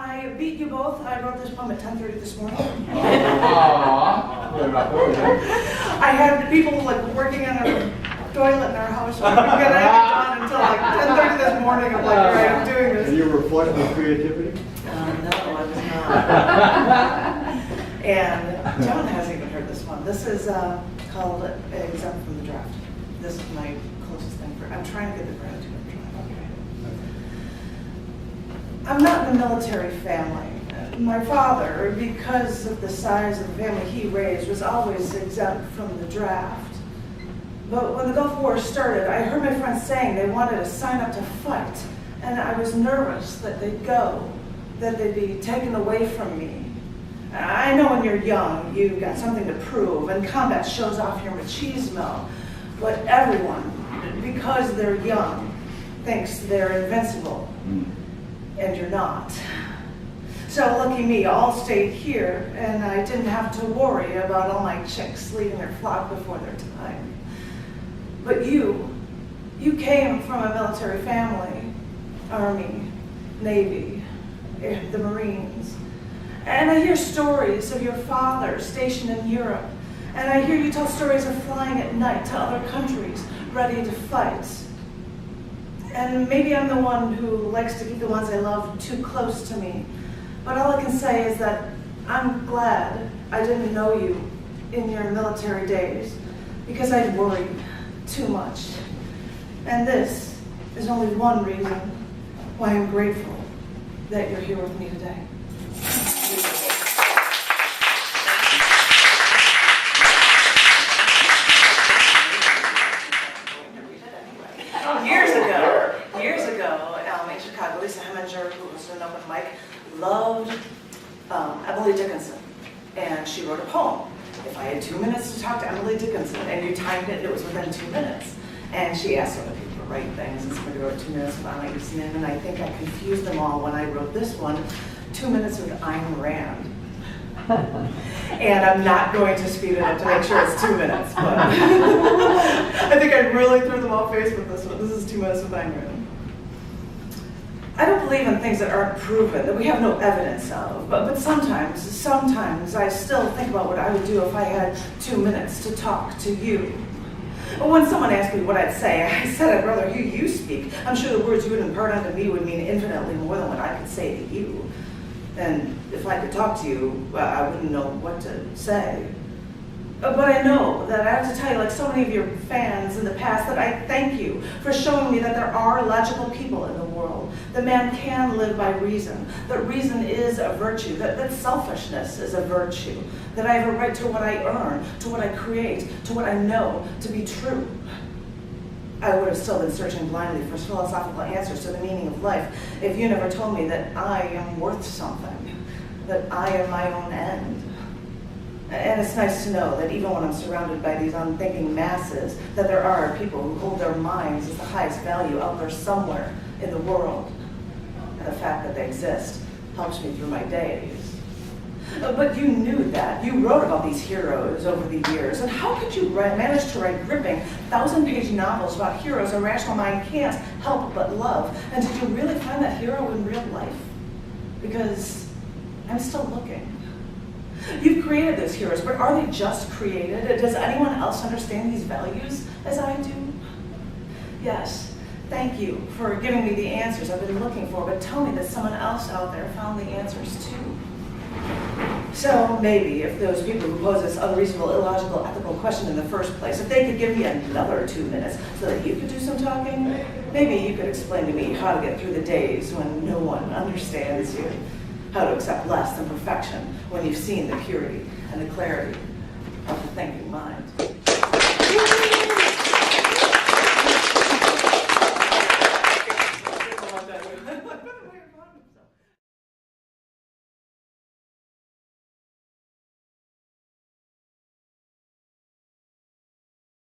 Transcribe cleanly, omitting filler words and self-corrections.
I beat you both. I wrote this poem at 10:30 this morning. I had people like working on a toilet in our house. We're gonna have it done until like 10:30 this morning. I'm like, all right, I'm doing this. And you were reflecting with creativity? No, I was not. And John hasn't even heard this one. This is called Exempt from the Draft. This is my closest thing for. I'm trying to get the gratitude. I'm not in a military family. My father, because of the size of the family he raised, was always exempt from the draft. But when the Gulf War started, I heard my friends saying they wanted to sign up to fight. And I was nervous that they'd go, that they'd be taken away from me. I know when you're young, you've got something to prove, and combat shows off your machismo. But everyone, because they're young, thinks they're invincible. And you're not. So lucky me, all stayed here, and I didn't have to worry about all my chicks leaving their flock before their time. But you came from a military family, Army, Navy, the Marines. And I hear stories of your father stationed in Europe, and I hear you tell stories of flying at night to other countries, ready to fight. And maybe I'm the one who likes to keep the ones I love too close to me. But all I can say is that I'm glad I didn't know you in your military days, because I'd worried too much. And this is only one reason why I'm grateful that you're here with me today. Who was an open mic, loved Emily Dickinson, and she wrote a poem. If I had 2 minutes to talk to Emily Dickinson, and you timed it, it was within 2 minutes. And she asked other people to write things, and somebody wrote 2 minutes with Ayn Rand, and I think I confused them all when I wrote this one, 2 minutes with Ayn Rand. And I'm not going to speed it up to make sure it's 2 minutes, but I think I really threw them off base with this one. This is 2 minutes with Ayn Rand. I don't believe in things that aren't proven, that we have no evidence of, but sometimes I still think about what I would do if I had 2 minutes to talk to you. When someone asked me what I'd say, I said I'd rather hear you speak. I'm sure the words you would impart onto me would mean infinitely more than what I could say to you. And if I could talk to you, I wouldn't know what to say. But I know that I have to tell you, like so many of your fans in the past, that I thank you for showing me that there are logical people in the world, that man can live by reason, that reason is a virtue, that selfishness is a virtue, that I have a right to what I earn, to what I create, to what I know to be true. I would have still been searching blindly for philosophical answers to the meaning of life if you never told me that I am worth something, that I am my own end. And it's nice to know that even when I'm surrounded by these unthinking masses, that there are people who hold their minds as the highest value out there somewhere in the world. And the fact that they exist helps me through my days. But you knew that. You wrote about these heroes over the years. And how could you manage to write gripping 1,000-page novels about heroes a rational mind can't help but love? And did you really find that hero in real life? Because I'm still looking. You've created those heroes, but are they just created? Does anyone else understand these values as I do? Yes, thank you for giving me the answers I've been looking for, but tell me that someone else out there found the answers too. So maybe if those people who pose this unreasonable, illogical, ethical question in the first place, if they could give me another 2 minutes so that you could do some talking, maybe you could explain to me how to get through the days when no one understands you. How to accept less than perfection when you've seen the purity and the clarity of the thinking mind.